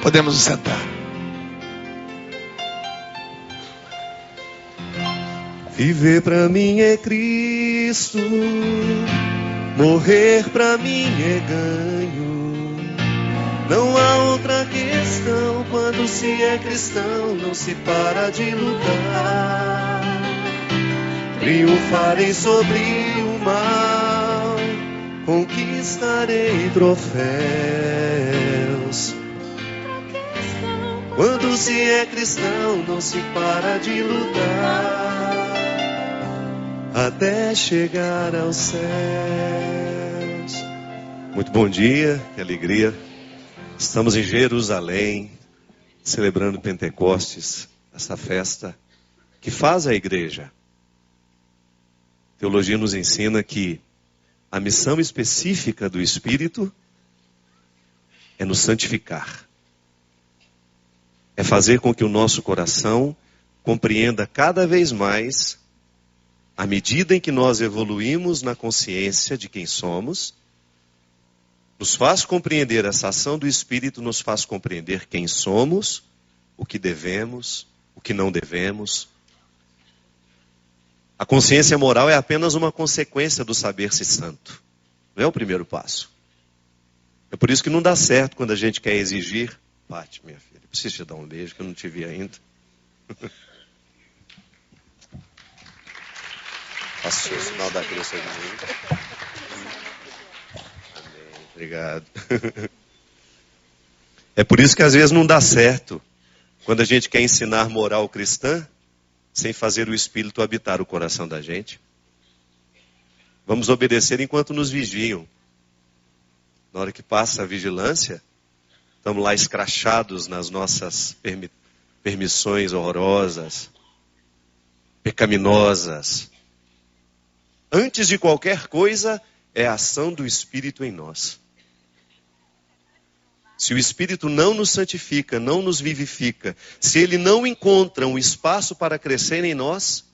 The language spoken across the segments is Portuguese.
Podemos nos sentar. Viver pra mim é Cristo, morrer pra mim é ganho. Não há outra questão, quando se é cristão, não se para de lutar. Triunfarei sobre o mal, conquistarei troféus. Quando se é cristão, não se para de lutar, até chegar aos céus. Muito bom dia, que alegria. Estamos em Jerusalém, celebrando Pentecostes, essa festa que faz a igreja. A teologia nos ensina que a missão específica do Espírito é nos santificar. É fazer com que o nosso coração compreenda cada vez mais, à medida em que nós evoluímos na consciência de quem somos, nos faz compreender essa ação do Espírito, nos faz compreender quem somos, o que devemos, o que não devemos. A consciência moral é apenas uma consequência do saber-se santo. Não é o primeiro passo. É por isso que não dá certo quando a gente quer exigir. Pati, minha filha, preciso te dar um beijo, que eu não te vi ainda. Passou o sinal da cruz aqui. Amém, obrigado. É por isso que às vezes não dá certo quando a gente quer ensinar moral cristã sem fazer o Espírito habitar o coração da gente. Vamos obedecer enquanto nos vigiam. Na hora que passa a vigilância, estamos lá escrachados nas nossas permissões horrorosas, pecaminosas. Antes de qualquer coisa, é a ação do Espírito em nós. Se o Espírito não nos santifica, não nos vivifica, se ele não encontra um espaço para crescer em nós,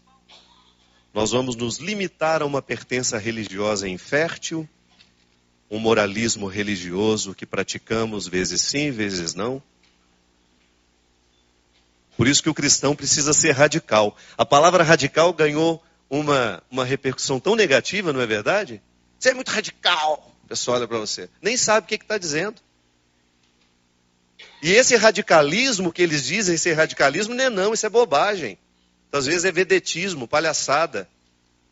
nós vamos nos limitar a uma pertença religiosa infértil, um moralismo religioso que praticamos vezes sim, vezes não. Por isso que o cristão precisa ser radical. A palavra radical ganhou uma repercussão tão negativa, não é verdade? Você é muito radical. O pessoal olha para você. Nem sabe o que está dizendo. E esse radicalismo que eles dizem ser radicalismo, não, isso é bobagem. Às vezes é vedetismo, palhaçada.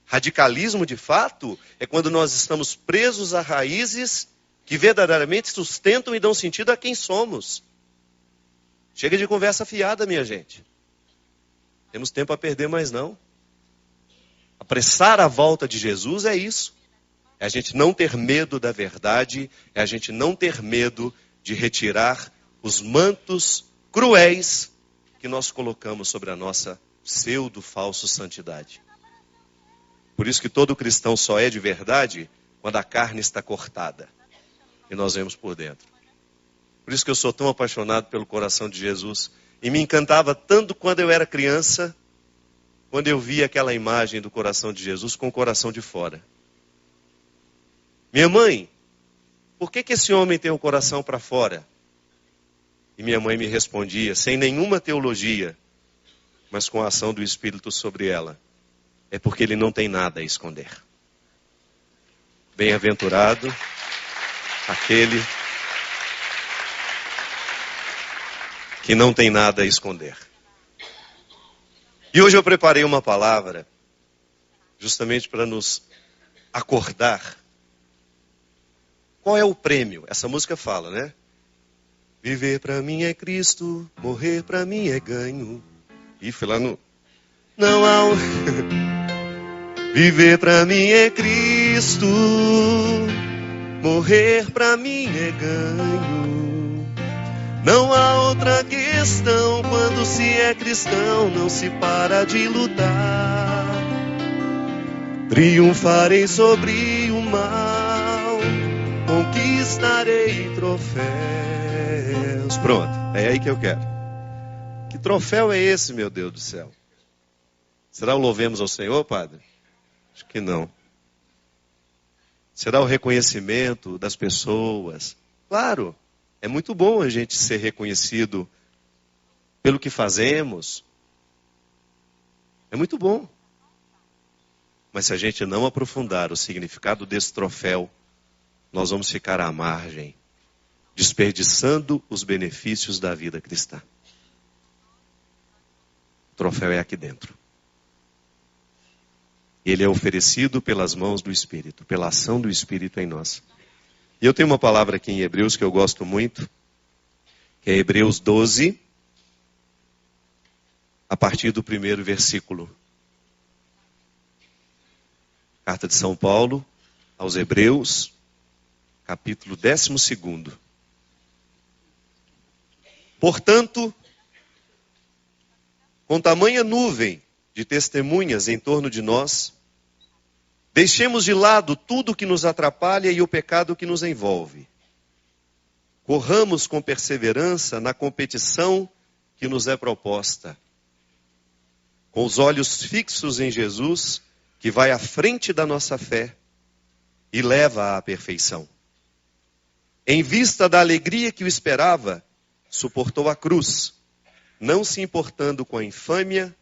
Radicalismo, de fato, é quando nós estamos presos a raízes que verdadeiramente sustentam e dão sentido a quem somos. Chega de conversa fiada, minha gente. Temos tempo a perder, mas não. Apressar a volta de Jesus é isso. É a gente não ter medo da verdade, é a gente não ter medo de retirar os mantos cruéis que nós colocamos sobre a nossa pseudo-falso santidade. Por isso que todo cristão só é de verdade quando a carne está cortada e nós vemos por dentro. Por isso que eu sou tão apaixonado pelo coração de Jesus. E me encantava tanto quando eu era criança, quando eu via aquela imagem do coração de Jesus com o coração de fora. Minha mãe, por que esse homem tem o coração para fora? E minha mãe me respondia, sem nenhuma teologia, mas com a ação do Espírito sobre ela. É porque ele não tem nada a esconder. Bem-aventurado aquele que não tem nada a esconder. E hoje eu preparei uma palavra justamente para nos acordar. Qual é o prêmio? Essa música fala, né? Viver para mim é Cristo, morrer para mim é ganho. Ih, foi lá no... Não há um... Viver para mim é Cristo, morrer para mim é ganho. Não há outra questão, quando se é cristão, não se para de lutar. Triunfarei sobre o mal, conquistarei troféus. Pronto, é aí que eu quero. Que troféu é esse, meu Deus do céu? Será o louvemos ao Senhor, Padre? Acho que não. Será o reconhecimento das pessoas? Claro. É muito bom a gente ser reconhecido pelo que fazemos. É muito bom. Mas se a gente não aprofundar o significado desse troféu, nós vamos ficar à margem, desperdiçando os benefícios da vida cristã. O troféu é aqui dentro. Ele é oferecido pelas mãos do Espírito, pela ação do Espírito em nós. E eu tenho uma palavra aqui em Hebreus que eu gosto muito, que é Hebreus 12, a partir do 1º versículo. Carta de São Paulo aos Hebreus, capítulo 12. Portanto, com tamanha nuvem de testemunhas em torno de nós, deixemos de lado tudo que nos atrapalha e o pecado que nos envolve. Corramos com perseverança na competição que nos é proposta, com os olhos fixos em Jesus, que vai à frente da nossa fé e leva à perfeição. Em vista da alegria que o esperava, suportou a cruz, não se importando com a infâmia,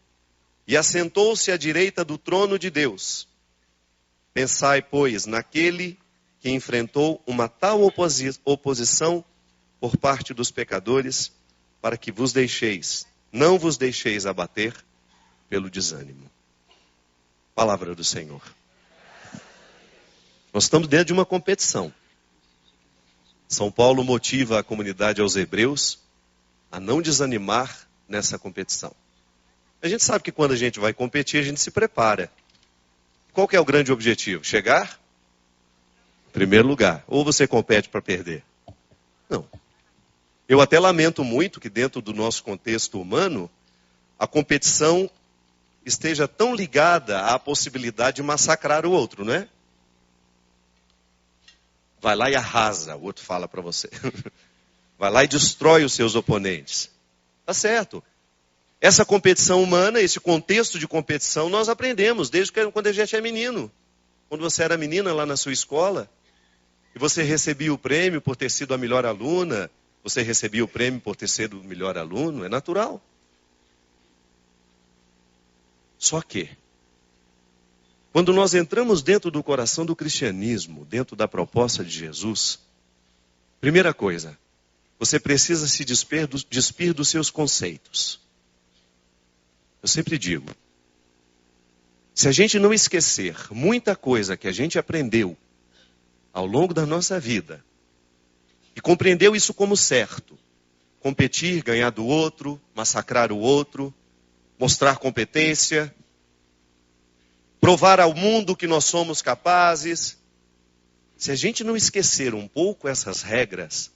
e assentou-se à direita do trono de Deus. Pensai, pois, naquele que enfrentou uma tal oposição por parte dos pecadores, para que não vos deixeis abater pelo desânimo. Palavra do Senhor. Nós estamos dentro de uma competição. São Paulo motiva a comunidade aos hebreus a não desanimar nessa competição. A gente sabe que quando a gente vai competir, a gente se prepara. Qual que é o grande objetivo? Chegar em primeiro lugar. Ou você compete para perder? Não. Eu até lamento muito que dentro do nosso contexto humano, a competição esteja tão ligada à possibilidade de massacrar o outro, não é? Vai lá e arrasa, o outro fala para você. Vai lá e destrói os seus oponentes. Tá certo. Essa competição humana, esse contexto de competição, nós aprendemos desde quando a gente é menino. Quando você era menina lá na sua escola, e você recebia o prêmio por ter sido a melhor aluna, você recebia o prêmio por ter sido o melhor aluno, é natural. Só que, quando nós entramos dentro do coração do cristianismo, dentro da proposta de Jesus, primeira coisa, você precisa se despir dos seus conceitos. Eu sempre digo, se a gente não esquecer muita coisa que a gente aprendeu ao longo da nossa vida, e compreendeu isso como certo, competir, ganhar do outro, massacrar o outro, mostrar competência, provar ao mundo que nós somos capazes. Se a gente não esquecer um pouco essas regras,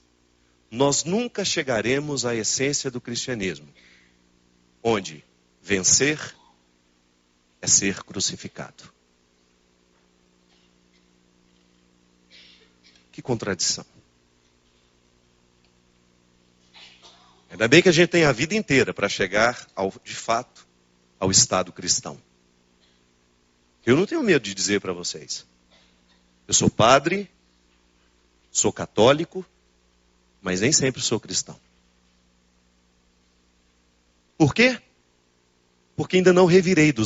nós nunca chegaremos à essência do cristianismo, onde vencer é ser crucificado. Que contradição. Ainda bem que a gente tem a vida inteira para chegar, de fato, ao estado cristão. Eu não tenho medo de dizer para vocês. Eu sou padre, sou católico, mas nem sempre sou cristão. Por quê? Porque ainda não revirei do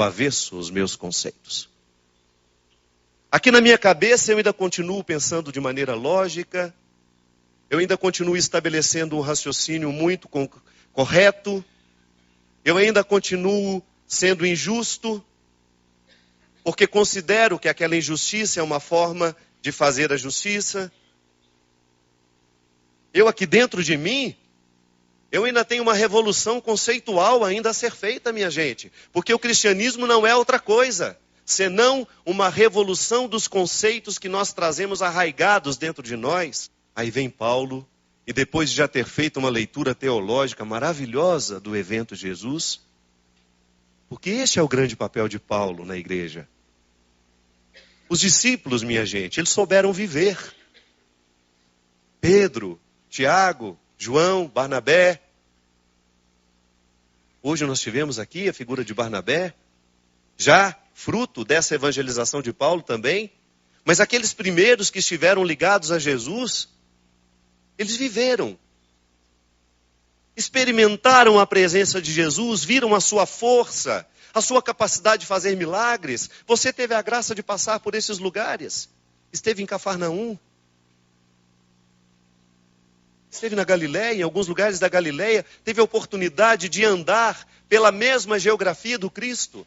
avesso os meus conceitos. Aqui na minha cabeça eu ainda continuo pensando de maneira lógica, eu ainda continuo estabelecendo um raciocínio muito correto, eu ainda continuo sendo injusto, porque considero que aquela injustiça é uma forma de fazer a justiça. Eu aqui dentro de mim, eu ainda tenho uma revolução conceitual ainda a ser feita, minha gente. Porque o cristianismo não é outra coisa, senão uma revolução dos conceitos que nós trazemos arraigados dentro de nós. Aí vem Paulo, e depois de já ter feito uma leitura teológica maravilhosa do evento Jesus, porque este é o grande papel de Paulo na igreja. Os discípulos, minha gente, eles souberam viver. Pedro, Tiago, João, Barnabé. Hoje nós tivemos aqui a figura de Barnabé, já fruto dessa evangelização de Paulo também. Mas aqueles primeiros que estiveram ligados a Jesus, Eles viveram. Experimentaram a presença de Jesus, viram a sua força, a sua capacidade de fazer milagres. Você teve a graça de passar por esses lugares. Esteve em Cafarnaum. Esteve na Galileia, em alguns lugares da Galileia. Teve a oportunidade de andar pela mesma geografia do Cristo.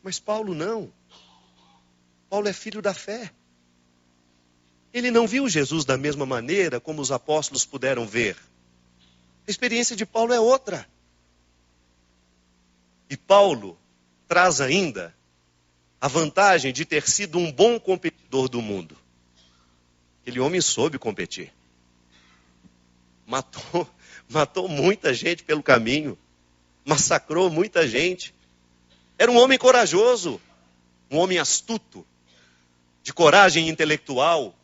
Mas Paulo não. Paulo é filho da fé. Ele não viu Jesus da mesma maneira como os apóstolos puderam ver. A experiência de Paulo é outra. E Paulo traz ainda a vantagem de ter sido um bom competidor do mundo. Aquele homem soube competir. Matou muita gente pelo caminho. Massacrou muita gente. Era um homem corajoso. Um homem astuto. De coragem intelectual.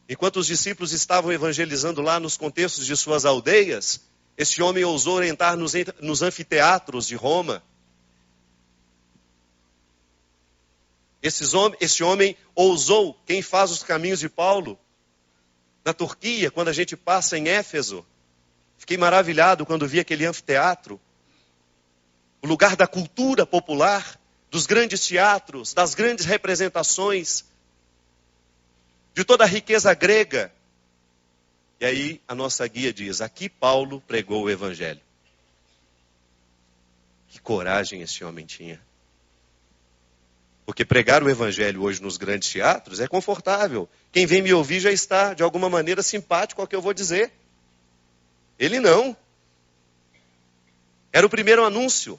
Enquanto os discípulos estavam evangelizando lá nos contextos de suas aldeias, esse homem ousou entrar nos anfiteatros de Roma. Esse homem ousou, quem faz os caminhos de Paulo, na Turquia, quando a gente passa em Éfeso. Fiquei maravilhado quando vi aquele anfiteatro. O lugar da cultura popular, dos grandes teatros, das grandes representações, de toda a riqueza grega. E aí a nossa guia diz, aqui Paulo pregou o evangelho. Que coragem esse homem tinha. Porque pregar o evangelho hoje nos grandes teatros é confortável. Quem vem me ouvir já está, de alguma maneira, simpático ao que eu vou dizer. Ele não. Era o primeiro anúncio.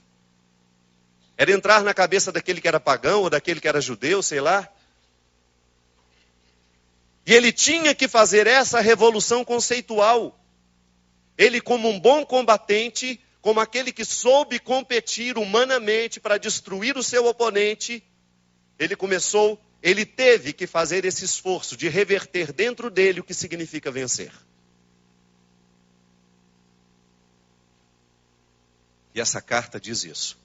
Era entrar na cabeça daquele que era pagão ou daquele que era judeu, sei lá. E ele tinha que fazer essa revolução conceitual. Ele, como um bom combatente, como aquele que soube competir humanamente para destruir o seu oponente, ele teve que fazer esse esforço de reverter dentro dele o que significa vencer. E essa carta diz isso.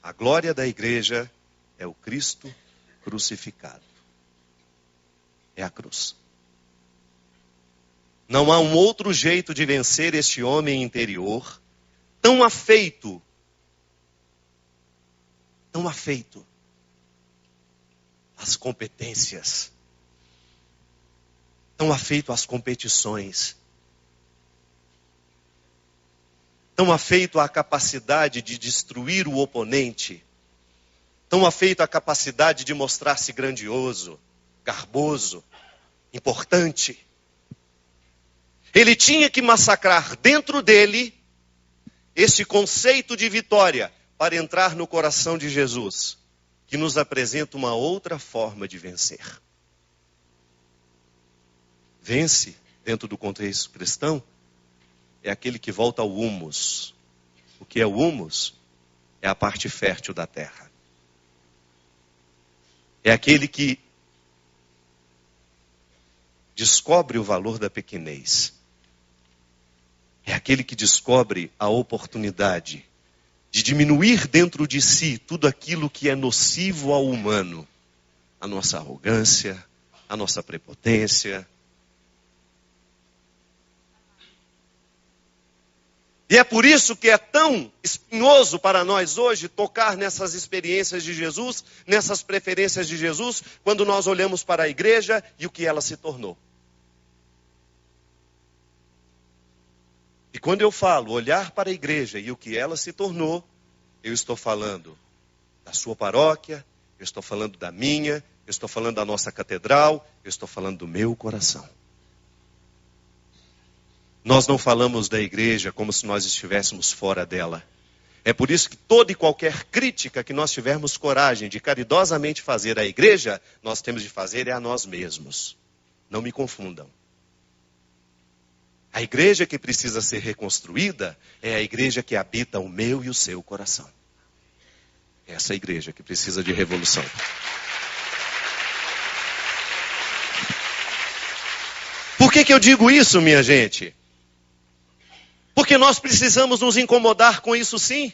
A glória da igreja é o Cristo crucificado. É a cruz. Não há um outro jeito de vencer este homem interior, tão afeito às competências, tão afeito às competições, tão afeito à capacidade de destruir o oponente, tão afeito à capacidade de mostrar-se grandioso, garboso, importante. Ele tinha que massacrar dentro dele esse conceito de vitória para entrar no coração de Jesus, que nos apresenta uma outra forma de vencer. Vence, dentro do contexto cristão, é aquele que volta ao humus. O que é o humus? É a parte fértil da terra. É aquele que descobre o valor da pequenez. É aquele que descobre a oportunidade de diminuir dentro de si tudo aquilo que é nocivo ao humano. A nossa arrogância, a nossa prepotência. E é por isso que é tão espinhoso para nós hoje tocar nessas experiências de Jesus, nessas preferências de Jesus, quando nós olhamos para a igreja e o que ela se tornou. E quando eu falo olhar para a igreja e o que ela se tornou, eu estou falando da sua paróquia, eu estou falando da minha, eu estou falando da nossa catedral, eu estou falando do meu coração. Nós não falamos da igreja como se nós estivéssemos fora dela. É por isso que toda e qualquer crítica que nós tivermos coragem de caridosamente fazer à igreja, nós temos de fazer é a nós mesmos. Não me confundam. A igreja que precisa ser reconstruída é a igreja que habita o meu e o seu coração. É essa igreja que precisa de revolução. Por que eu digo isso, minha gente? Porque nós precisamos nos incomodar com isso sim.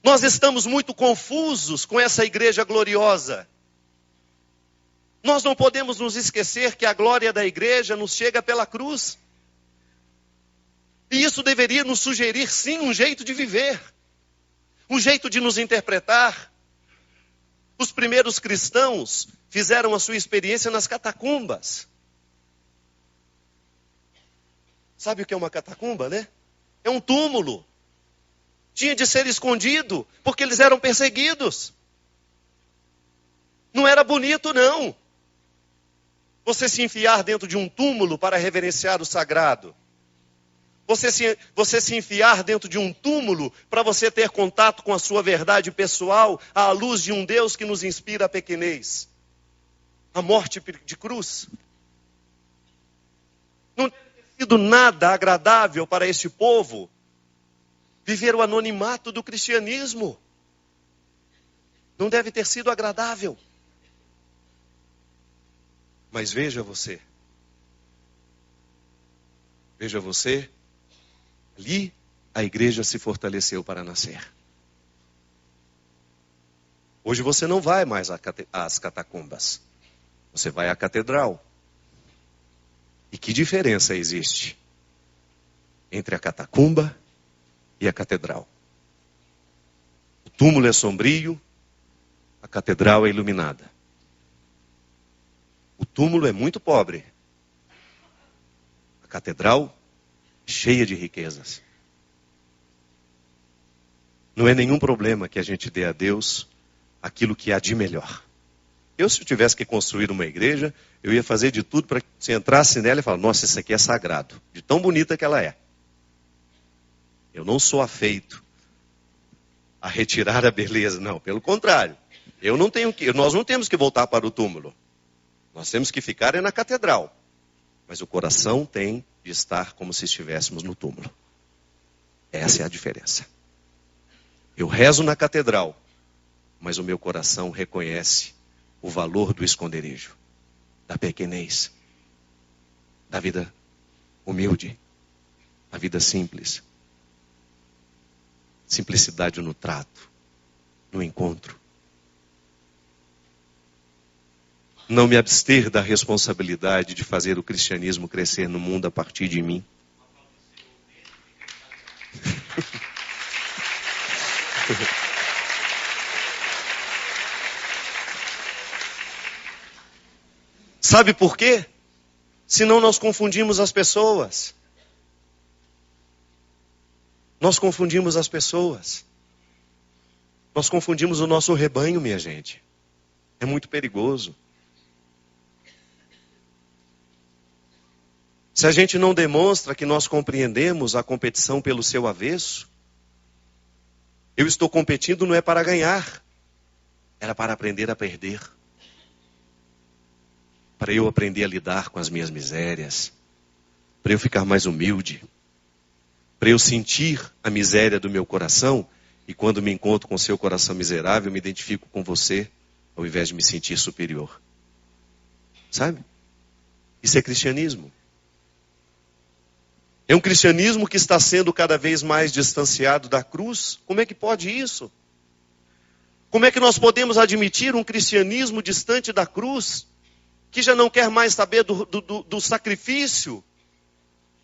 Nós estamos muito confusos com essa igreja gloriosa. Nós não podemos nos esquecer que a glória da igreja nos chega pela cruz. E isso deveria nos sugerir, sim, um jeito de viver. Um jeito de nos interpretar. Os primeiros cristãos fizeram a sua experiência nas catacumbas. Sabe o que é uma catacumba, né? É um túmulo. Tinha de ser escondido, porque eles eram perseguidos. Não era bonito, não. Você se enfiar dentro de um túmulo para reverenciar o sagrado. Você se enfiar dentro de um túmulo para você ter contato com a sua verdade pessoal, à luz de um Deus que nos inspira a pequenez. A morte de cruz. Não deve ter sido nada agradável para este povo viver o anonimato do cristianismo. Não deve ter sido agradável. Mas veja você. Veja você. Ali a igreja se fortaleceu para nascer. Hoje você não vai mais às catacumbas. Você vai à catedral. E que diferença existe entre a catacumba e a catedral? O túmulo é sombrio, a catedral é iluminada. O túmulo é muito pobre. A catedral cheia de riquezas. Não é nenhum problema que a gente dê a Deus aquilo que há de melhor. Se eu tivesse que construir uma igreja, eu ia fazer de tudo para que você entrasse nela e falar, nossa, isso aqui é sagrado. De tão bonita que ela é. Eu não sou afeito a retirar a beleza, não. Pelo contrário. Nós não temos que voltar para o túmulo. Nós temos que ficar na catedral. Mas o coração tem de estar como se estivéssemos no túmulo. Essa é a diferença. Eu rezo na catedral, mas o meu coração reconhece o valor do esconderijo, da pequenez, da vida humilde, da vida simples. Simplicidade no trato, no encontro. Não me abster da responsabilidade de fazer o cristianismo crescer no mundo a partir de mim. Sabe por quê? Senão nós confundimos as pessoas. Nós confundimos as pessoas. Nós confundimos o nosso rebanho, minha gente. É muito perigoso. Se a gente não demonstra que nós compreendemos a competição pelo seu avesso, eu estou competindo não é para ganhar, era para aprender a perder. Para eu aprender a lidar com as minhas misérias, para eu ficar mais humilde, para eu sentir a miséria do meu coração, e quando me encontro com o seu coração miserável, eu me identifico com você, ao invés de me sentir superior. Sabe? Isso é cristianismo. É um cristianismo que está sendo cada vez mais distanciado da cruz. Como é que pode isso? Como é que nós podemos admitir um cristianismo distante da cruz? Que já não quer mais saber do sacrifício?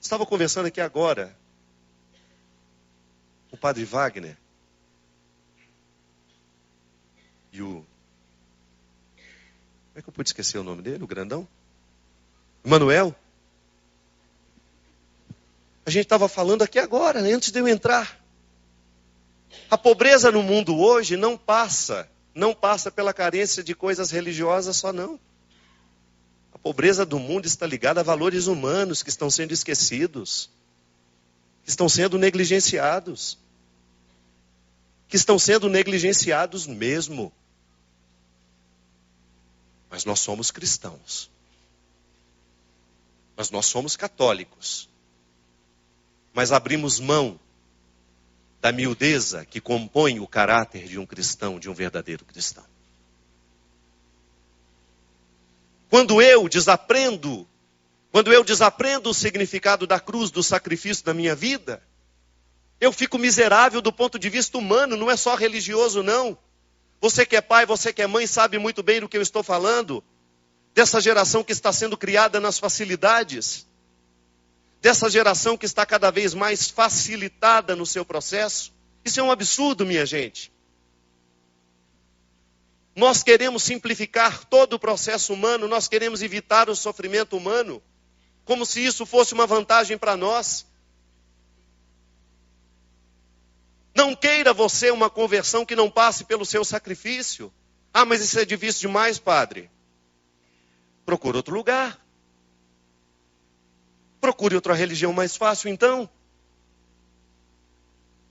Estava conversando aqui agora. O padre Wagner. E o... Como é que eu pude esquecer o nome dele? O grandão? Manuel. A gente estava falando aqui agora, antes de eu entrar. A pobreza no mundo hoje não passa pela carência de coisas religiosas só não. A pobreza do mundo está ligada a valores humanos que estão sendo esquecidos, que estão sendo negligenciados. Que estão sendo negligenciados mesmo. Mas nós somos cristãos. Mas nós somos católicos. Mas abrimos mão da miudeza que compõe o caráter de um cristão, de um verdadeiro cristão. Quando eu desaprendo o significado da cruz, do sacrifício da minha vida, eu fico miserável do ponto de vista humano, não é só religioso não. Você que é pai, você que é mãe, sabe muito bem do que eu estou falando. dessa geração que está sendo criada nas facilidades, dessa geração que está cada vez mais facilitada no seu processo. Isso é um absurdo, minha gente. Nós queremos simplificar todo o processo humano, nós queremos evitar o sofrimento humano, como se isso fosse uma vantagem para nós. Não queira você uma conversão que não passe pelo seu sacrifício. Ah, mas isso é difícil demais, padre. Procure outro lugar. Procure outra religião mais fácil, então.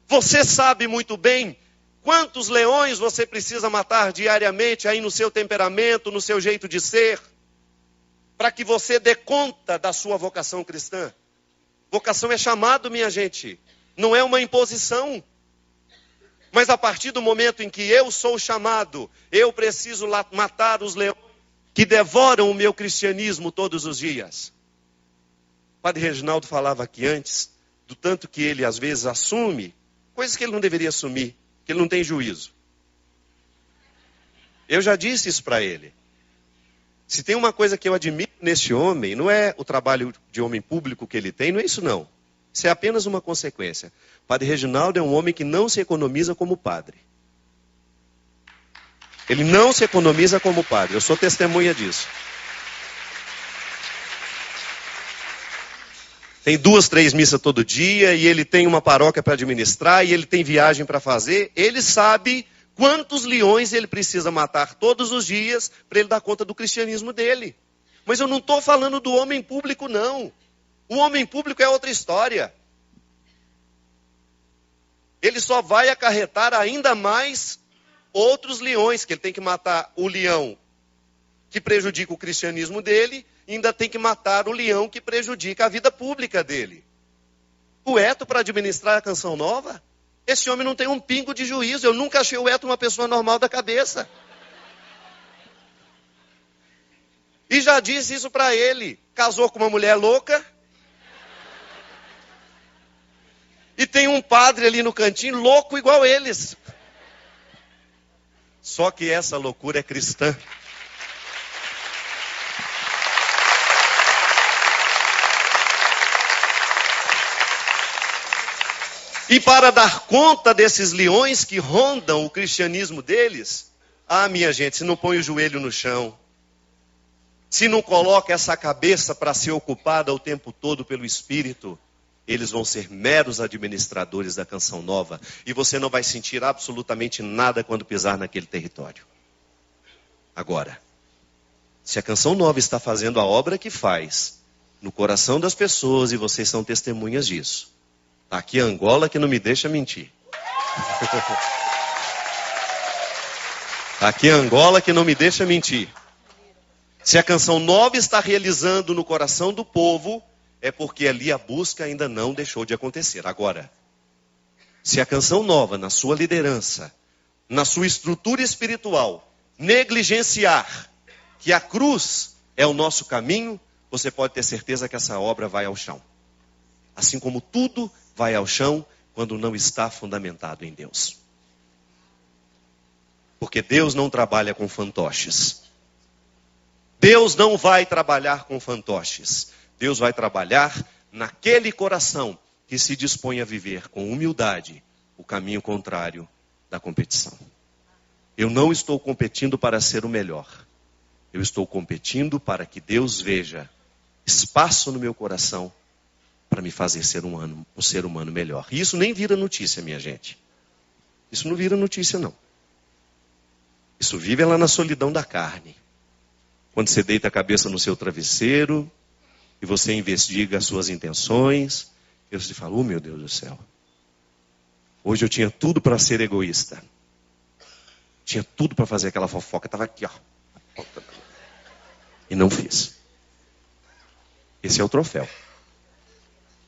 Você sabe muito bem quantos leões você precisa matar diariamente aí no seu temperamento, no seu jeito de ser, para que você dê conta da sua vocação cristã. Vocação é chamado, minha gente, não é uma imposição. Mas a partir do momento em que eu sou chamado, eu preciso matar os leões que devoram o meu cristianismo todos os dias. O padre Reginaldo falava aqui antes, do tanto que ele às vezes assume coisas que ele não deveria assumir, que ele não tem juízo. Eu já disse isso para ele. Se tem uma coisa que eu admiro neste homem, não é o trabalho de homem público que ele tem, não é isso não. Isso é apenas uma consequência. O padre Reginaldo é um homem que não se economiza como padre. Ele não se economiza como padre. Eu sou testemunha disso. Tem 2, 3 missas todo dia, e ele tem uma paróquia para administrar, e ele tem viagem para fazer. Ele sabe quantos leões ele precisa matar todos os dias para ele dar conta do cristianismo dele. Mas eu não estou falando do homem público, não. O homem público é outra história. Ele só vai acarretar ainda mais outros leões, que ele tem que matar o leão que prejudica o cristianismo dele, e ainda tem que matar o leão que prejudica a vida pública dele. O Eto, para administrar a Canção Nova, esse homem não tem um pingo de juízo. Eu nunca achei o Eto uma pessoa normal da cabeça. E já disse isso para ele. Casou com uma mulher louca. E tem um padre ali no cantinho, louco igual eles. Só que essa loucura é cristã. E para dar conta desses leões que rondam o cristianismo deles, minha gente, se não põe o joelho no chão, se não coloca essa cabeça para ser ocupada o tempo todo pelo Espírito, eles vão ser meros administradores da Canção Nova. E você não vai sentir absolutamente nada quando pisar naquele território. Agora, se a Canção Nova está fazendo a obra que faz no coração das pessoas, e vocês são testemunhas disso. Está aqui Angola que não me deixa mentir. Está aqui Angola que não me deixa mentir. Se a Canção Nova está realizando no coração do povo, é porque ali a busca ainda não deixou de acontecer. Agora, se a Canção Nova, na sua liderança, na sua estrutura espiritual, negligenciar que a cruz é o nosso caminho, você pode ter certeza que essa obra vai ao chão. Assim como tudo vai ao chão quando não está fundamentado em Deus. Porque Deus não trabalha com fantoches. Deus não vai trabalhar com fantoches. Deus vai trabalhar naquele coração que se dispõe a viver com humildade o caminho contrário da competição. Eu não estou competindo para ser o melhor. Eu estou competindo para que Deus veja espaço no meu coração para me fazer ser um ser humano melhor. E isso nem vira notícia, minha gente. Isso não vira notícia, não. Isso vive lá na solidão da carne. Quando você deita a cabeça no seu travesseiro e você investiga as suas intenções, e você fala, oh meu Deus do céu, hoje eu tinha tudo para ser egoísta. Tinha tudo para fazer aquela fofoca, estava aqui, ó. E não fiz. Esse é o troféu.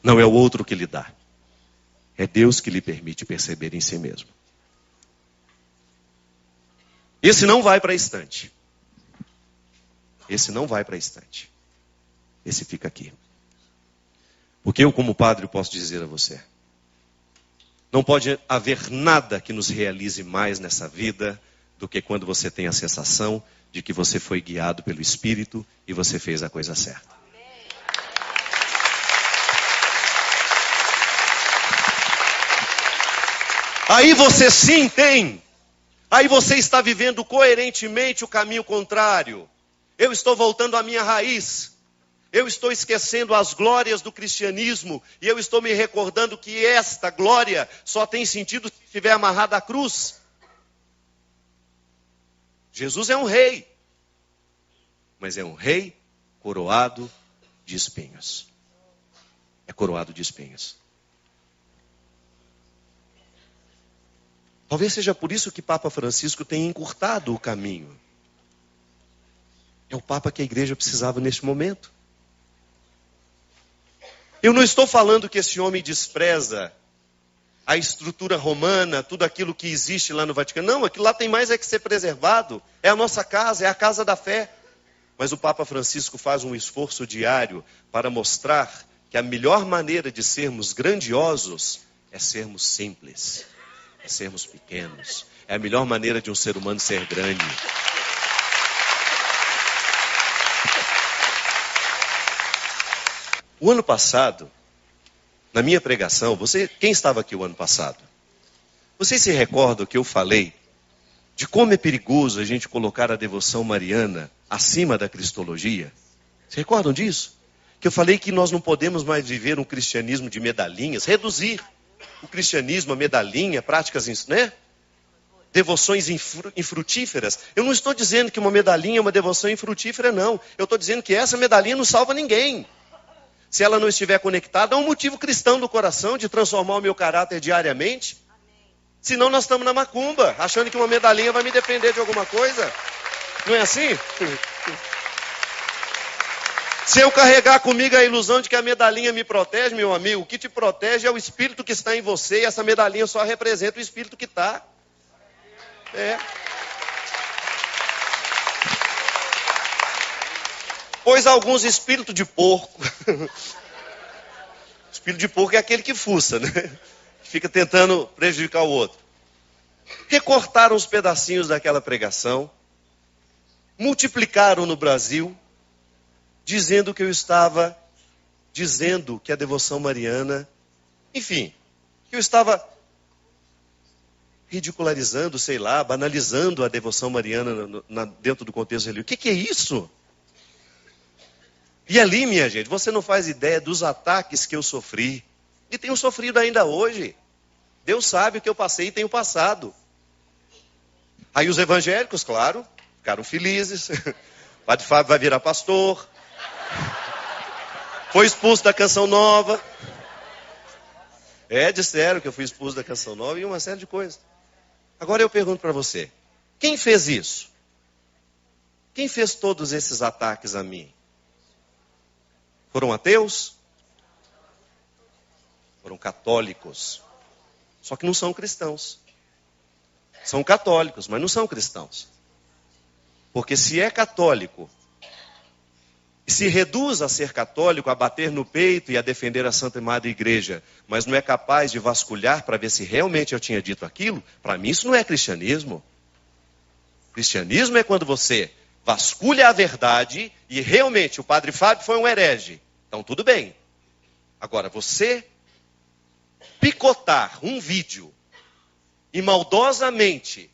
Não é o outro que lhe dá. É Deus que lhe permite perceber em si mesmo. Esse não vai para a estante. Esse não vai para a estante. Esse fica aqui. Porque eu, como padre, posso dizer a você, não pode haver nada que nos realize mais nessa vida do que quando você tem a sensação de que você foi guiado pelo Espírito e você fez a coisa certa. Aí você sim tem. Aí você está vivendo coerentemente o caminho contrário. Eu estou voltando à minha raiz. Eu estou esquecendo as glórias do cristianismo. E eu estou me recordando que esta glória só tem sentido se estiver amarrada à cruz. Jesus é um rei. Mas é um rei coroado de espinhos. É coroado de espinhos. Talvez seja por isso que Papa Francisco tem encurtado o caminho. É o Papa que a igreja precisava neste momento. Eu não estou falando que esse homem despreza a estrutura romana, tudo aquilo que existe lá no Vaticano. Não, aquilo lá tem mais é que ser preservado. É a nossa casa, é a casa da fé. Mas o Papa Francisco faz um esforço diário para mostrar que a melhor maneira de sermos grandiosos é sermos simples. É sermos pequenos. É a melhor maneira de um ser humano ser grande. O ano passado, na minha pregação, quem estava aqui o ano passado? Vocês se recordam que eu falei de como é perigoso a gente colocar a devoção mariana acima da cristologia? Se recordam disso? Que eu falei que nós não podemos mais viver um cristianismo de medalhinhas, reduzir o cristianismo a medalhinha, práticas, né? Devoções infrutíferas. Eu não estou dizendo que uma medalhinha é uma devoção infrutífera, não. Eu estou dizendo que essa medalhinha não salva ninguém. Se ela não estiver conectada a um motivo cristão do coração de transformar o meu caráter diariamente. Senão nós estamos na macumba, achando que uma medalhinha vai me defender de alguma coisa. Não é assim? Se eu carregar comigo a ilusão de que a medalhinha me protege, meu amigo, o que te protege é o Espírito que está em você, e essa medalhinha só representa o Espírito que está. Pois alguns espíritos de porco. Espírito de porco é aquele que fuça, né? Que fica tentando prejudicar o outro. Recortaram os pedacinhos daquela pregação, multiplicaram no Brasil, dizendo que eu estava dizendo que a devoção mariana, enfim, que eu estava ridicularizando, sei lá, banalizando a devoção mariana dentro do contexto religioso. O que é isso? E ali, minha gente, você não faz ideia dos ataques que eu sofri. E tenho sofrido ainda hoje. Deus sabe o que eu passei e tenho passado. Aí os evangélicos, claro, ficaram felizes. Padre Fábio vai virar pastor. Foi expulso da Canção Nova. Disseram que eu fui expulso da Canção Nova e uma série de coisas. Agora eu pergunto para você. Quem fez isso? Quem fez todos esses ataques a mim? Foram ateus? Foram católicos. Só que não são cristãos. São católicos, mas não são cristãos. Porque se é católico, e se reduz a ser católico, a bater no peito e a defender a Santa e Madre Igreja, mas não é capaz de vasculhar para ver se realmente eu tinha dito aquilo, para mim isso não é cristianismo. Cristianismo é quando você vasculha a verdade e realmente o Padre Fábio foi um herege. Então tudo bem. Agora você picotar um vídeo e maldosamente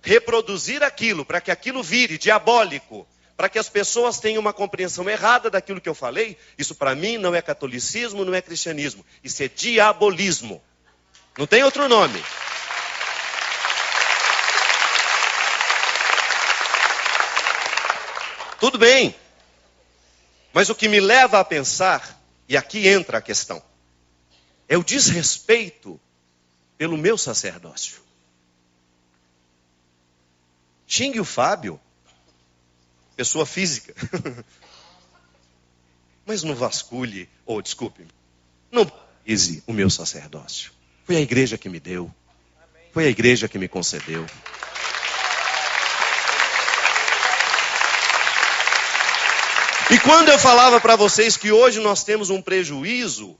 reproduzir aquilo para que aquilo vire diabólico, para que as pessoas tenham uma compreensão errada daquilo que eu falei, isso para mim não é catolicismo, não é cristianismo. Isso é diabolismo. Não tem outro nome. Tudo bem. Mas o que me leva a pensar, e aqui entra a questão, é o desrespeito pelo meu sacerdócio. Xingue o Fábio, pessoa física. Mas não vasculhe, desculpe, não valorize o meu sacerdócio. Foi a igreja que me deu. Foi a igreja que me concedeu. E quando eu falava para vocês que hoje nós temos um prejuízo,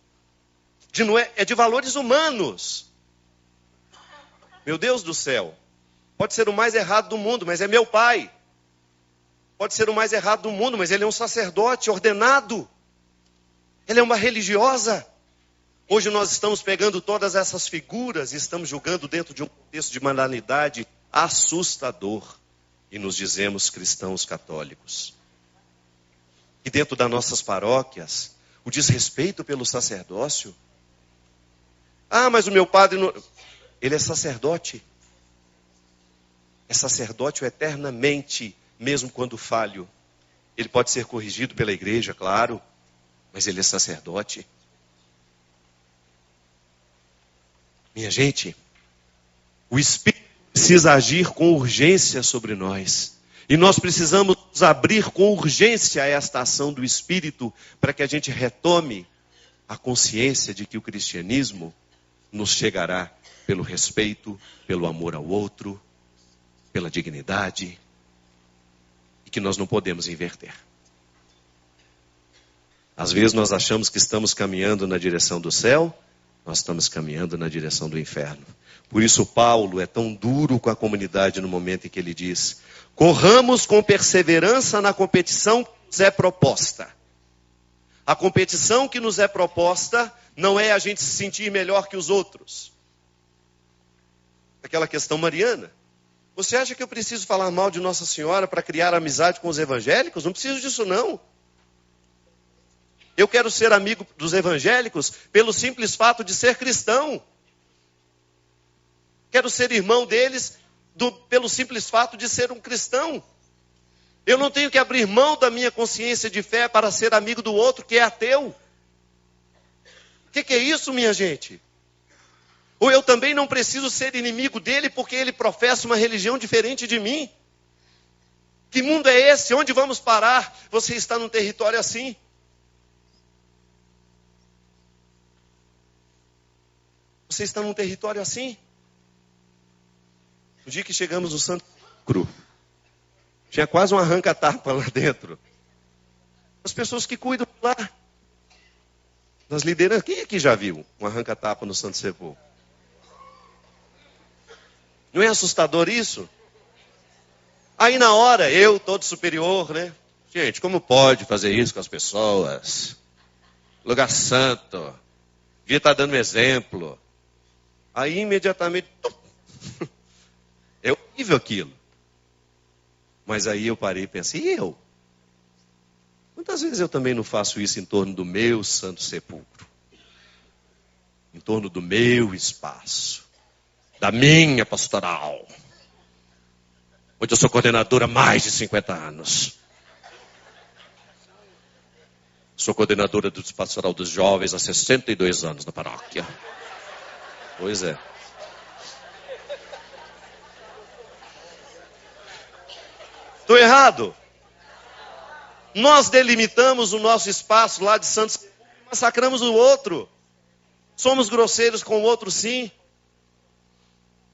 de valores humanos. Meu Deus do céu. Pode ser o mais errado do mundo, mas é meu pai. Pode ser o mais errado do mundo, mas ele é um sacerdote ordenado. Ele é uma religiosa. Hoje nós estamos pegando todas essas figuras e estamos julgando dentro de um contexto de moralidade assustador. E nos dizemos cristãos católicos. E dentro das nossas paróquias, o desrespeito pelo sacerdócio. Ah, mas o meu padre não... Ele é sacerdote. É sacerdote eternamente, mesmo quando falho. Ele pode ser corrigido pela igreja, claro, mas ele é sacerdote. Minha gente, o Espírito precisa agir com urgência sobre nós. E nós precisamos nos abrir com urgência a esta ação do Espírito para que a gente retome a consciência de que o cristianismo nos chegará pelo respeito, pelo amor ao outro, pela dignidade, e que nós não podemos inverter. Às vezes nós achamos que estamos caminhando na direção do céu, nós estamos caminhando na direção do inferno. Por isso Paulo é tão duro com a comunidade no momento em que ele diz: corramos com perseverança na competição que nos é proposta. A competição que nos é proposta não é a gente se sentir melhor que os outros. Aquela questão mariana. Você acha que eu preciso falar mal de Nossa Senhora para criar amizade com os evangélicos? Não preciso disso não. Eu quero ser amigo dos evangélicos pelo simples fato de ser cristão. Quero ser irmão deles pelo simples fato de ser um cristão. Eu não tenho que abrir mão da minha consciência de fé para ser amigo do outro que é ateu. O que é isso, minha gente? Ou eu também não preciso ser inimigo dele porque ele professa uma religião diferente de mim? Que mundo é esse? Onde vamos parar? Você está num território assim? Você está num território assim? No dia que chegamos no Santo Cru, tinha quase um arranca-tapa lá dentro. As pessoas que cuidam lá, das lideranças. Quem aqui já viu um arranca-tapa no Santo Sepulcro? Não é assustador isso? Aí na hora, eu, todo superior, né? Gente, como pode fazer isso com as pessoas? Lugar santo. Devia estar dando exemplo. Aí imediatamente... É horrível aquilo. Mas aí eu parei e pensei, e eu? Quantas vezes eu também não faço isso em torno do meu Santo Sepulcro? Em torno do meu espaço. Da minha pastoral. Onde eu sou coordenadora há mais de 50 anos. Sou coordenadora do pastoral dos jovens há 62 anos na paróquia. Pois é. Estou errado? Nós delimitamos o nosso espaço lá de Santos e massacramos o outro. Somos grosseiros com o outro, sim.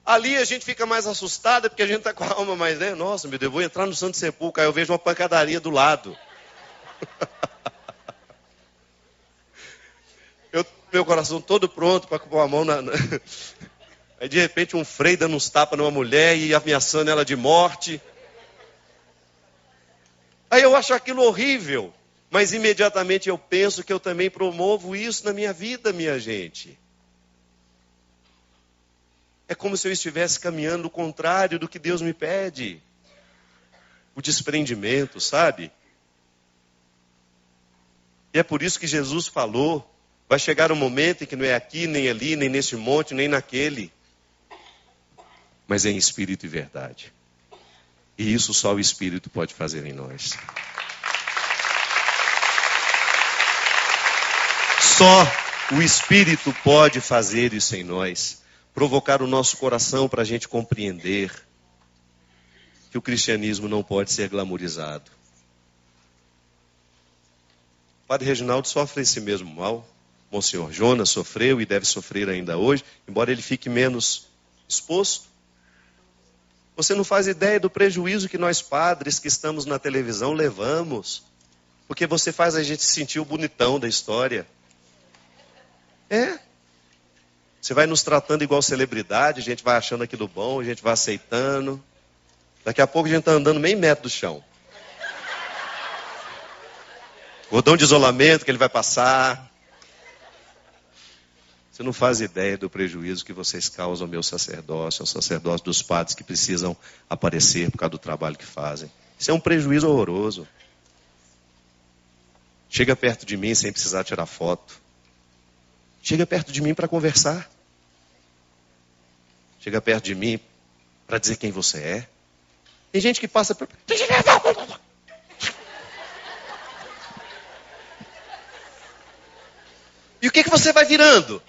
Ali a gente fica mais assustado porque a gente está com a alma mais, né? Nossa, meu Deus, eu vou entrar no Santo Sepulcro, aí eu vejo uma pancadaria do lado. Meu coração todo pronto para pôr a mão na... Aí de repente um frei dando uns tapas numa mulher e ameaçando ela de morte. Aí eu acho aquilo horrível, mas imediatamente eu penso que eu também promovo isso na minha vida, minha gente. É como se eu estivesse caminhando o contrário do que Deus me pede. O desprendimento, sabe? E é por isso que Jesus falou, vai chegar um momento em que não é aqui, nem ali, nem nesse monte, nem naquele, mas é em espírito e verdade. E isso só o Espírito pode fazer em nós. Só o Espírito pode fazer isso em nós. Provocar o nosso coração para a gente compreender que o cristianismo não pode ser glamourizado. O Padre Reginaldo sofre esse mesmo mal. Monsenhor Jonas sofreu e deve sofrer ainda hoje, embora ele fique menos exposto. Você não faz ideia do prejuízo que nós padres que estamos na televisão levamos. Porque você faz a gente sentir o bonitão da história. É. Você vai nos tratando igual celebridade, a gente vai achando aquilo bom, a gente vai aceitando. Daqui a pouco a gente está andando meio metro do chão. Cordão de isolamento que ele vai passar. Você não faz ideia do prejuízo que vocês causam ao meu sacerdócio, ao sacerdócio dos padres que precisam aparecer por causa do trabalho que fazem. Isso é um prejuízo horroroso. Chega perto de mim sem precisar tirar foto. Chega perto de mim para conversar. Chega perto de mim para dizer quem você é. Tem gente que passa por... E o que você vai virando?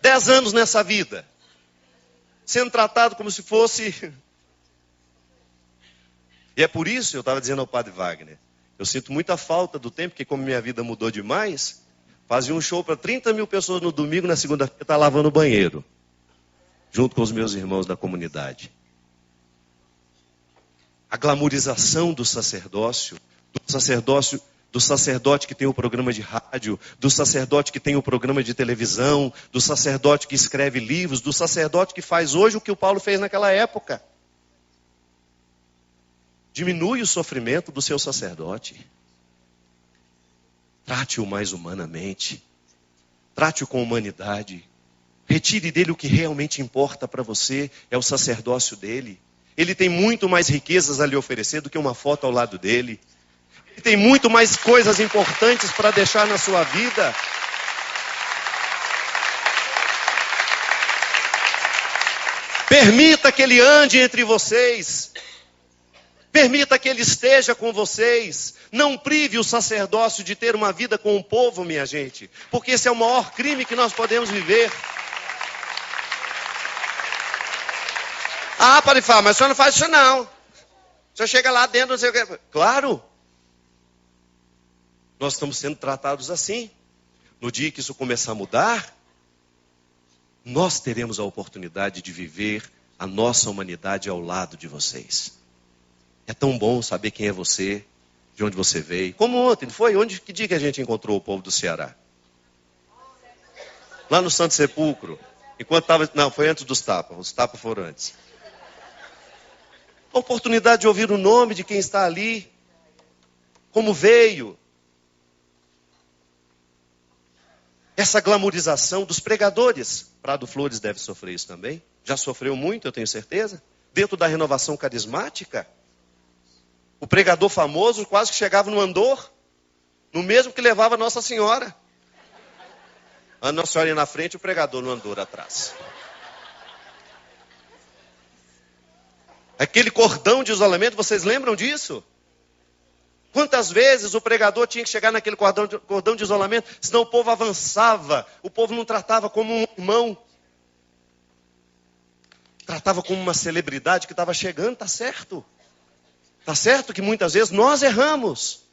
10 anos nessa vida. Sendo tratado como se fosse... E é por isso, eu estava dizendo ao padre Wagner, eu sinto muita falta do tempo, porque como minha vida mudou demais, fazia um show para 30 mil pessoas no domingo, na segunda-feira estava lavando o banheiro. Junto com os meus irmãos da comunidade. A glamorização do sacerdócio, do sacerdote que tem o programa de rádio, do sacerdote que tem o programa de televisão, do sacerdote que escreve livros, do sacerdote que faz hoje o que o Paulo fez naquela época. Diminui o sofrimento do seu sacerdote. Trate-o mais humanamente. Trate-o com humanidade. Retire dele o que realmente importa para você, é o sacerdócio dele. Ele tem muito mais riquezas a lhe oferecer do que uma foto ao lado dele. Ele tem muito mais coisas importantes para deixar na sua vida. Permita que ele ande entre vocês. Permita que ele esteja com vocês. Não prive o sacerdócio de ter uma vida com o povo, minha gente. Porque esse é o maior crime que nós podemos viver. Ah, pode falar, mas o senhor não faz isso não. O senhor chega lá dentro, não sei o que. Claro. Nós estamos sendo tratados assim. No dia que isso começar a mudar, nós teremos a oportunidade de viver a nossa humanidade ao lado de vocês. É tão bom saber quem é você, de onde você veio. Como ontem, não foi? Que dia que a gente encontrou o povo do Ceará? Lá no Santo Sepulcro. Enquanto estava... Não, foi antes dos tapas. Os tapas foram antes. A oportunidade de ouvir o nome de quem está ali. Como veio. Essa glamorização dos pregadores. Prado Flores deve sofrer isso também. Já sofreu muito, eu tenho certeza. Dentro da renovação carismática. O pregador famoso quase que chegava no andor. No mesmo que levava Nossa Senhora. A Nossa Senhora ia na frente e o pregador no andor atrás. Aquele cordão de isolamento, vocês lembram disso? Quantas vezes o pregador tinha que chegar naquele cordão de isolamento, senão o povo avançava, o povo não tratava como um irmão. Tratava como uma celebridade que estava chegando, tá certo. Tá certo que muitas vezes nós erramos.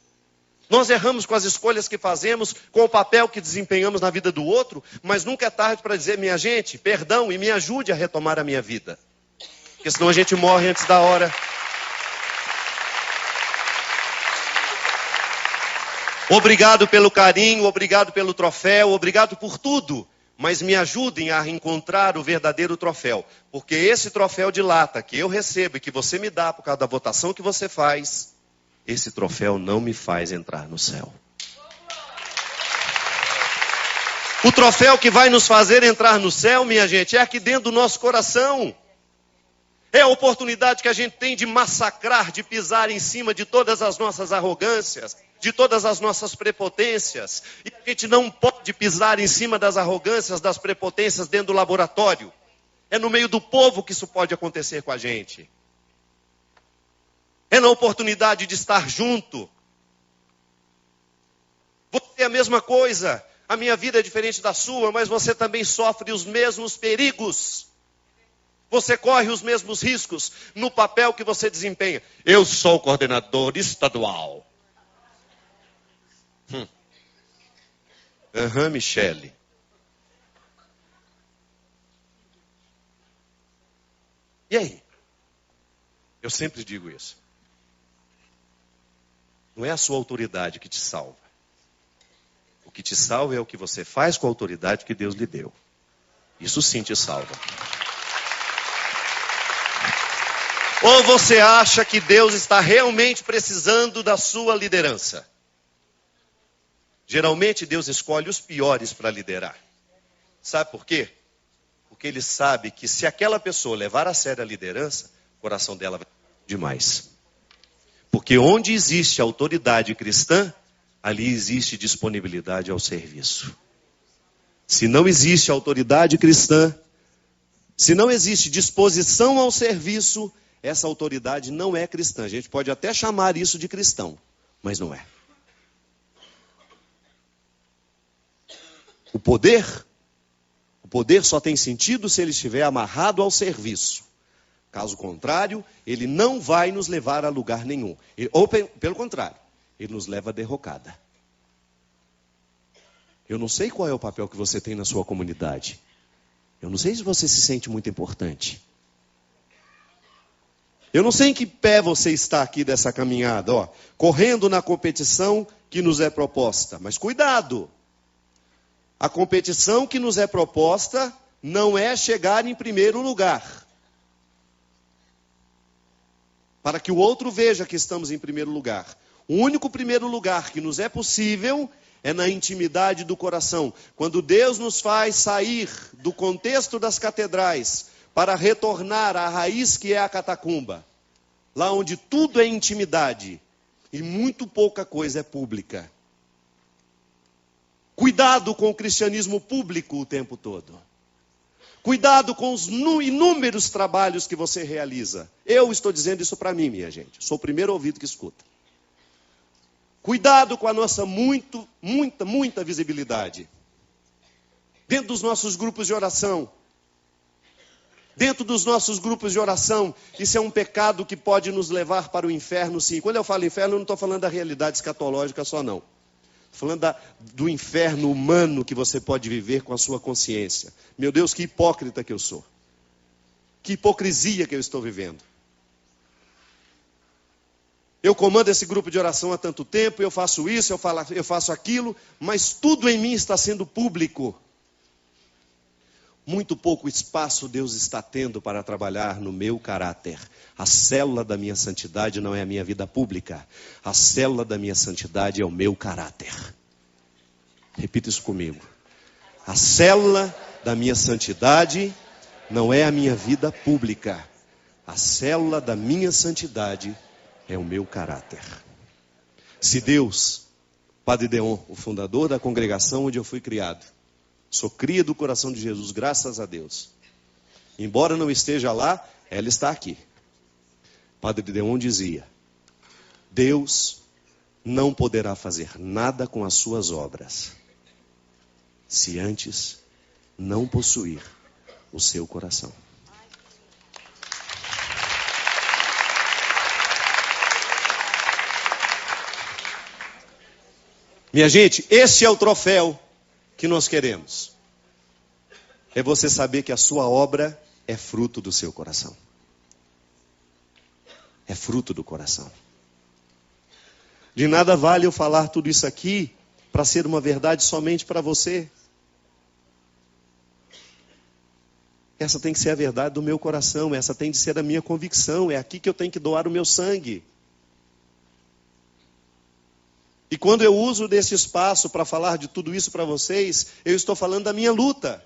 Nós erramos com as escolhas que fazemos, com o papel que desempenhamos na vida do outro, mas nunca é tarde para dizer, minha gente, perdão e me ajude a retomar a minha vida. Porque senão a gente morre antes da hora. Obrigado pelo carinho, obrigado pelo troféu, obrigado por tudo. Mas me ajudem a encontrar o verdadeiro troféu. Porque esse troféu de lata que eu recebo e que você me dá por causa da votação que você faz, esse troféu não me faz entrar no céu. O troféu que vai nos fazer entrar no céu, minha gente, é aqui dentro do nosso coração. É a oportunidade que a gente tem de massacrar, de pisar em cima de todas as nossas arrogâncias, de todas as nossas prepotências. E a gente não pode pisar em cima das arrogâncias, das prepotências dentro do laboratório. É no meio do povo que isso pode acontecer com a gente. É na oportunidade de estar junto. Você é a mesma coisa. A minha vida é diferente da sua, mas você também sofre os mesmos perigos. Você corre os mesmos riscos no papel que você desempenha. Eu sou o coordenador estadual. Michele. E aí? Eu sempre digo isso. Não é a sua autoridade que te salva. O que te salva é o que você faz com a autoridade que Deus lhe deu. Isso sim te salva. Ou você acha que Deus está realmente precisando da sua liderança? Geralmente Deus escolhe os piores para liderar. Sabe por quê? Porque Ele sabe que se aquela pessoa levar a sério a liderança, o coração dela vai demais. Porque onde existe autoridade cristã, ali existe disponibilidade ao serviço. Se não existe autoridade cristã, se não existe disposição ao serviço, essa autoridade não é cristã. A gente pode até chamar isso de cristão, mas não é. O poder só tem sentido se ele estiver amarrado ao serviço. Caso contrário, ele não vai nos levar a lugar nenhum. Ou pelo contrário, ele nos leva à derrocada. Eu não sei qual é o papel que você tem na sua comunidade. Eu não sei se você se sente muito importante. Eu não sei em que pé você está aqui dessa caminhada, correndo na competição que nos é proposta. Mas cuidado! A competição que nos é proposta não é chegar em primeiro lugar. Para que o outro veja que estamos em primeiro lugar. O único primeiro lugar que nos é possível é na intimidade do coração. Quando Deus nos faz sair do contexto das catedrais para retornar à raiz que é a catacumba. Lá onde tudo é intimidade e muito pouca coisa é pública. Cuidado com o cristianismo público o tempo todo. Cuidado com os inúmeros trabalhos que você realiza. Eu estou dizendo isso para mim, minha gente. Sou o primeiro ouvido que escuta. Cuidado com a nossa muita visibilidade. Dentro dos nossos grupos de oração. Dentro dos nossos grupos de oração, isso é um pecado que pode nos levar para o inferno, sim. Quando eu falo inferno, eu não estou falando da realidade escatológica só, não. Estou falando do inferno humano que você pode viver com a sua consciência. Meu Deus, que hipócrita que eu sou. Que hipocrisia que eu estou vivendo. Eu comando esse grupo de oração há tanto tempo, eu faço isso, eu faço aquilo, mas tudo em mim está sendo público. Muito pouco espaço Deus está tendo para trabalhar no meu caráter. A célula da minha santidade não é a minha vida pública. A célula da minha santidade é o meu caráter. Repita isso comigo. A célula da minha santidade não é a minha vida pública. A célula da minha santidade é o meu caráter. Se Deus, Padre Deon, o fundador da congregação onde eu fui criado, sou cria do coração de Jesus, graças a Deus. Embora não esteja lá, ela está aqui. Padre Deon dizia: Deus não poderá fazer nada com as suas obras, se antes não possuir o seu coração. Minha gente, esse é o troféu que nós queremos. É você saber que a sua obra é fruto do seu coração. É fruto do coração. De nada vale eu falar tudo isso aqui para ser uma verdade somente para você. Essa tem que ser a verdade do meu coração, essa tem de ser a minha convicção, é aqui que eu tenho que doar o meu sangue. E quando eu uso desse espaço para falar de tudo isso para vocês, eu estou falando da minha luta.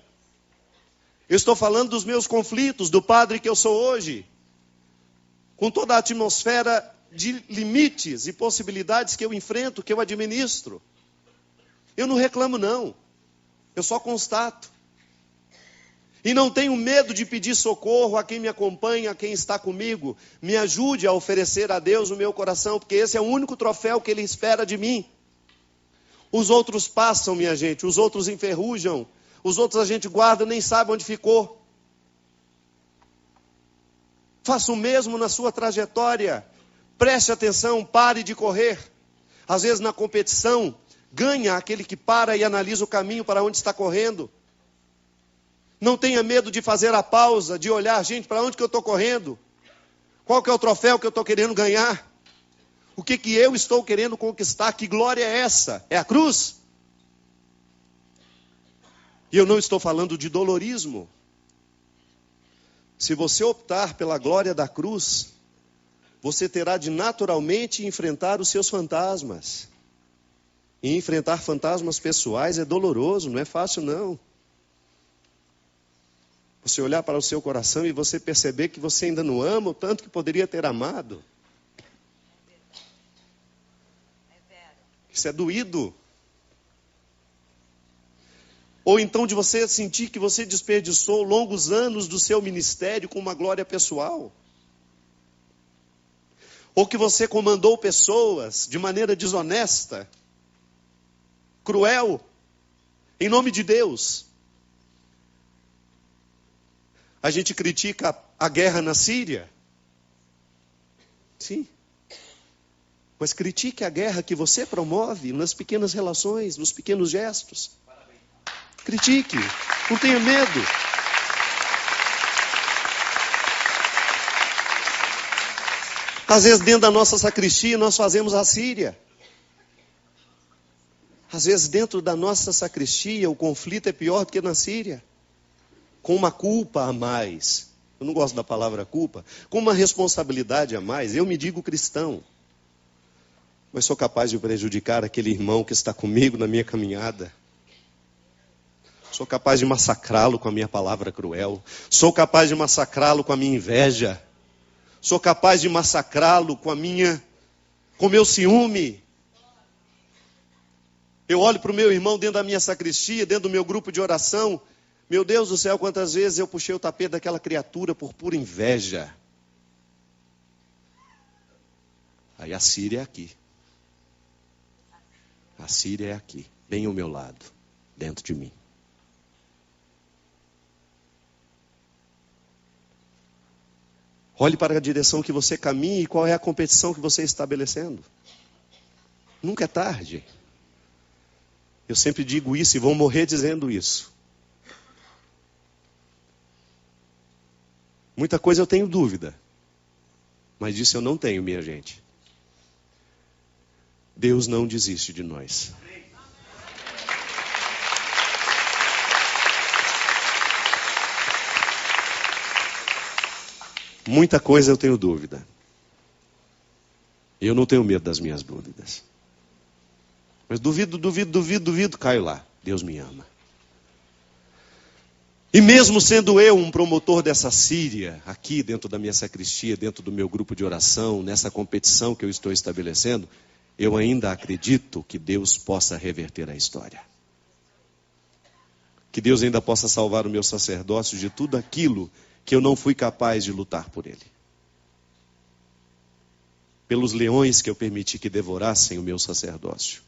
Eu estou falando dos meus conflitos, do padre que eu sou hoje. Com toda a atmosfera de limites e possibilidades que eu enfrento, que eu administro. Eu não reclamo não. Eu só constato. E não tenho medo de pedir socorro a quem me acompanha, a quem está comigo. Me ajude a oferecer a Deus o meu coração, porque esse é o único troféu que Ele espera de mim. Os outros passam, minha gente, os outros enferrujam. Os outros a gente guarda, nem sabe onde ficou. Faça o mesmo na sua trajetória. Preste atenção, pare de correr. Às vezes na competição, ganha aquele que para e analisa o caminho para onde está correndo. Não tenha medo de fazer a pausa, de olhar, gente, para onde que eu estou correndo? Qual que é o troféu que eu estou querendo ganhar? O que que eu estou querendo conquistar? Que glória é essa? É a cruz? E eu não estou falando de dolorismo. Se você optar pela glória da cruz, você terá de naturalmente enfrentar os seus fantasmas. E enfrentar fantasmas pessoais é doloroso, não é fácil não. Você olhar para o seu coração e você perceber que você ainda não ama o tanto que poderia ter amado. Isso é doído. Ou então de você sentir que você desperdiçou longos anos do seu ministério com uma glória pessoal. Ou que você comandou pessoas de maneira desonesta, cruel, em nome de Deus. A gente critica a guerra na Síria. Sim. Mas critique a guerra que você promove nas pequenas relações, nos pequenos gestos. Critique, não tenha medo. Às vezes dentro da nossa sacristia nós fazemos a Síria. Às vezes dentro da nossa sacristia o conflito é pior do que na Síria. Com uma culpa a mais. Eu não gosto da palavra culpa. Com uma responsabilidade a mais. Eu me digo cristão. Mas sou capaz de prejudicar aquele irmão que está comigo na minha caminhada. Sou capaz de massacrá-lo com a minha palavra cruel. Sou capaz de massacrá-lo com a minha inveja. Sou capaz de massacrá-lo com o meu ciúme. Eu olho para o meu irmão dentro da minha sacristia, dentro do meu grupo de oração. Meu Deus do céu, quantas vezes eu puxei o tapete daquela criatura por pura inveja. Aí a Síria é aqui. A Síria é aqui, bem ao meu lado, dentro de mim. Olhe para a direção que você caminha e qual é a competição que você está estabelecendo. Nunca é tarde. Eu sempre digo isso e vou morrer dizendo isso. Muita coisa eu tenho dúvida. Mas disso eu não tenho, minha gente. Deus não desiste de nós. Muita coisa eu tenho dúvida. Eu não tenho medo das minhas dúvidas. Mas duvido, caio lá. Deus me ama. E mesmo sendo eu um promotor dessa Síria, aqui dentro da minha sacristia, dentro do meu grupo de oração, nessa competição que eu estou estabelecendo, eu ainda acredito que Deus possa reverter a história. Que Deus ainda possa salvar o meu sacerdócio de tudo aquilo que eu não fui capaz de lutar por ele. Pelos leões que eu permiti que devorassem o meu sacerdócio.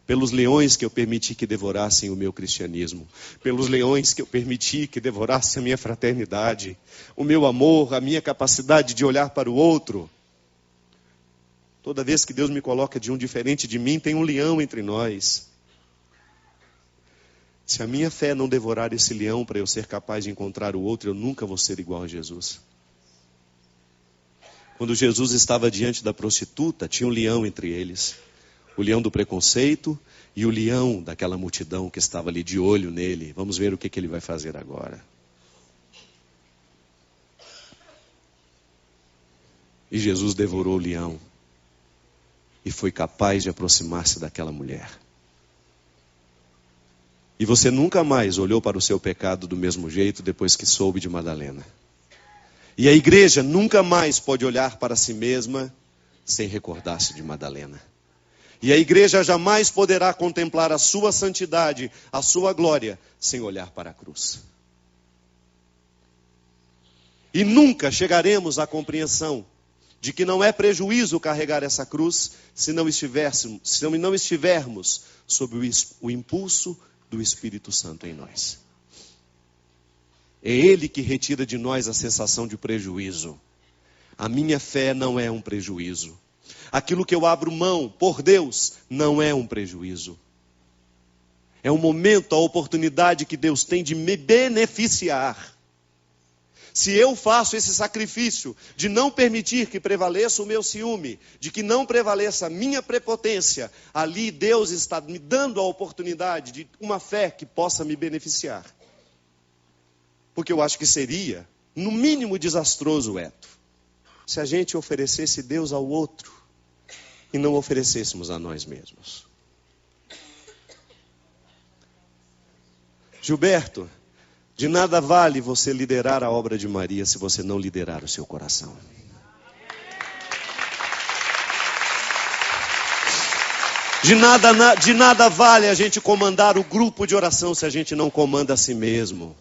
Pelos leões que eu permiti que devorassem o meu cristianismo. Pelos leões que eu permiti que devorassem a minha fraternidade. O meu amor, a minha capacidade de olhar para o outro. Toda vez que Deus me coloca de um diferente de mim, tem um leão entre nós. Se a minha fé não devorar esse leão para eu ser capaz de encontrar o outro, eu nunca vou ser igual a Jesus. Quando Jesus estava diante da prostituta, tinha um leão entre eles. O leão do preconceito e o leão daquela multidão que estava ali de olho nele. Vamos ver o que ele vai fazer agora. E Jesus devorou o leão. E foi capaz de aproximar-se daquela mulher. E você nunca mais olhou para o seu pecado do mesmo jeito depois que soube de Madalena. E a igreja nunca mais pode olhar para si mesma sem recordar-se de Madalena. E a igreja jamais poderá contemplar a sua santidade, a sua glória, sem olhar para a cruz. E nunca chegaremos à compreensão de que não é prejuízo carregar essa cruz se não estivermos sob o impulso do Espírito Santo em nós. É Ele que retira de nós a sensação de prejuízo. A minha fé não é um prejuízo. Aquilo que eu abro mão por Deus não é um prejuízo. É um momento, a oportunidade que Deus tem de me beneficiar. Se eu faço esse sacrifício de não permitir que prevaleça o meu ciúme, de que não prevaleça a minha prepotência, ali Deus está me dando a oportunidade de uma fé que possa me beneficiar. Porque eu acho que seria, no mínimo, desastroso, Eto, se a gente oferecesse Deus ao outro e não oferecêssemos a nós mesmos. Gilberto, de nada vale você liderar a obra de Maria se você não liderar o seu coração. De nada vale a gente comandar o grupo de oração se a gente não comanda a si mesmo.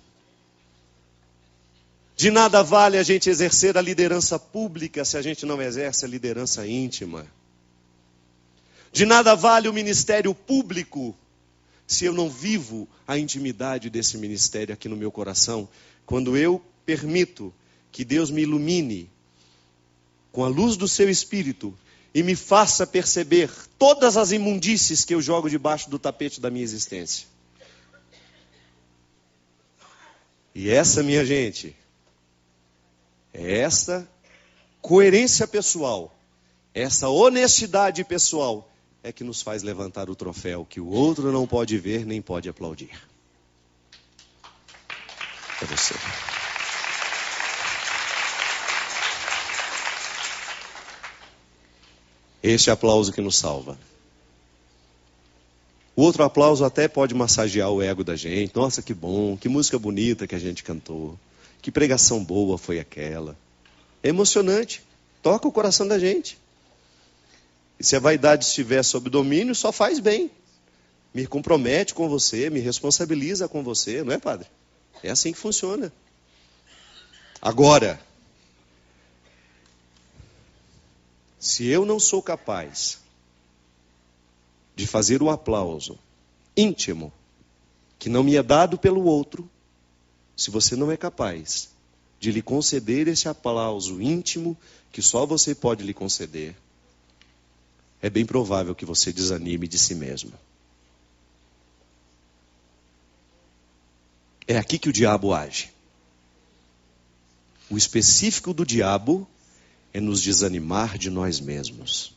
De nada vale a gente exercer a liderança pública se a gente não exerce a liderança íntima. De nada vale o ministério público se eu não vivo a intimidade desse ministério aqui no meu coração. Quando eu permito que Deus me ilumine com a luz do seu Espírito e me faça perceber todas as imundícies que eu jogo debaixo do tapete da minha existência. E essa, minha gente, é esta coerência pessoal, essa honestidade pessoal é que nos faz levantar o troféu que o outro não pode ver nem pode aplaudir. É você. Este é aplauso que nos salva. O outro aplauso até pode massagear o ego da gente. Nossa, que bom, que música bonita que a gente cantou. Que pregação boa foi aquela. É emocionante. Toca o coração da gente. E se a vaidade estiver sob domínio, só faz bem. Me compromete com você, me responsabiliza com você, não é, padre? É assim que funciona. Agora, se eu não sou capaz de fazer o aplauso íntimo, que não me é dado pelo outro, se você não é capaz de lhe conceder esse aplauso íntimo, que só você pode lhe conceder, é bem provável que você desanime de si mesmo. É aqui que o diabo age. O específico do diabo é nos desanimar de nós mesmos.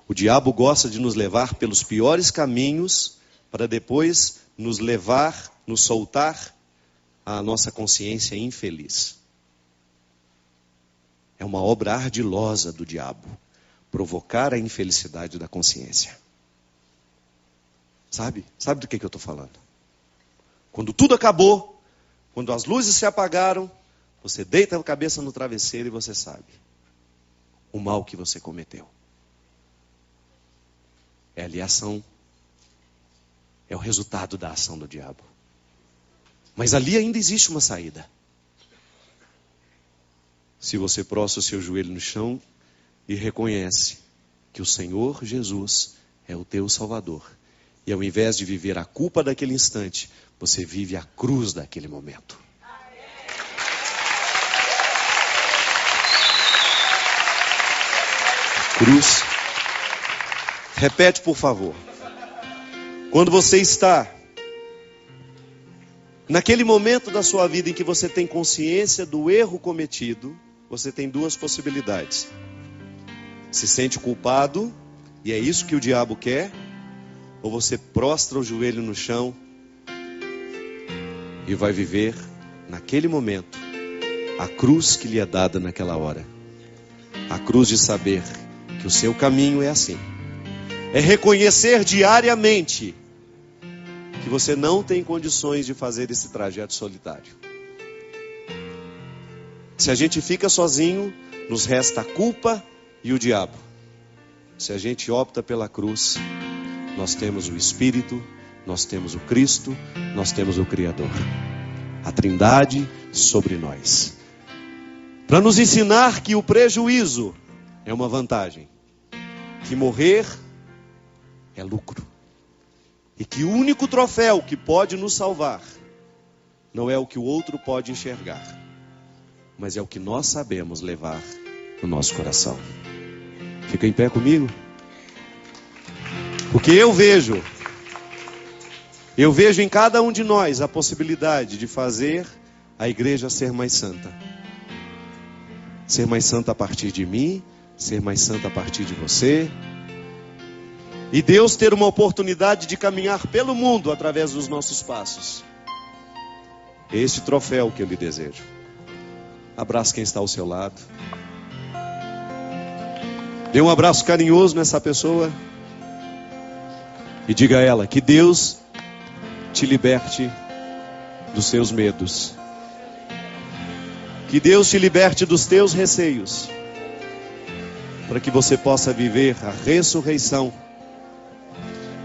O diabo gosta de nos levar pelos piores caminhos para depois nos levar, nos soltar à nossa consciência infeliz. É uma obra ardilosa do diabo. Provocar a infelicidade da consciência. Sabe? Sabe do que eu estou falando? Quando tudo acabou, quando as luzes se apagaram, você deita a cabeça no travesseiro e você sabe o mal que você cometeu. É ali a ação, é o resultado da ação do diabo. Mas ali ainda existe uma saída. Se você prostra o seu joelho no chão e reconhece que o Senhor Jesus é o teu Salvador. E ao invés de viver a culpa daquele instante, você vive a cruz daquele momento. A cruz. Repete, por favor. Quando você está naquele momento da sua vida em que você tem consciência do erro cometido, você tem duas possibilidades. Se sente culpado, e é isso que o diabo quer, ou você prostra o joelho no chão e vai viver, naquele momento, a cruz que lhe é dada naquela hora. A cruz de saber que o seu caminho é assim. É reconhecer diariamente que você não tem condições de fazer esse trajeto solitário. Se a gente fica sozinho, nos resta a culpa e o diabo. Se a gente opta pela cruz, nós temos o Espírito, nós temos o Cristo, nós temos o Criador. A Trindade sobre nós. Para nos ensinar que o prejuízo é uma vantagem. Que morrer é lucro. E que o único troféu que pode nos salvar não é o que o outro pode enxergar, mas é o que nós sabemos levar no nosso coração. Fica em pé comigo? Porque eu vejo em cada um de nós a possibilidade de fazer a igreja ser mais santa. Ser mais santa a partir de mim, ser mais santa a partir de você. E Deus ter uma oportunidade de caminhar pelo mundo através dos nossos passos. É esse troféu que eu lhe desejo. Abraça quem está ao seu lado. Dê um abraço carinhoso nessa pessoa. E diga a ela que Deus te liberte dos seus medos. Que Deus te liberte dos teus receios. Para que você possa viver a ressurreição.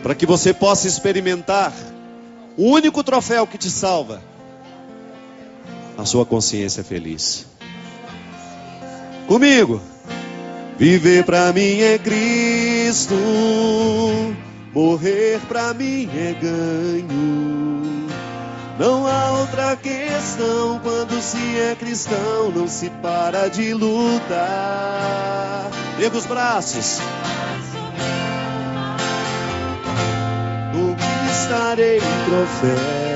Para que você possa experimentar o único troféu que te salva. A sua consciência feliz. Comigo. Viver pra mim é Cristo. Morrer pra mim é ganho. Não há outra questão. Quando se é cristão, não se para de lutar. Erga os braços. Conquistarei troféus.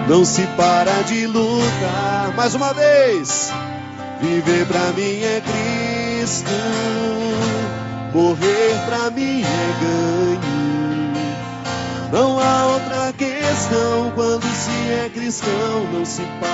Não se para de lutar. Mais uma vez. Viver pra mim é Cristo. Morrer pra mim é ganho. Não há outra questão. Quando se é cristão, não se para.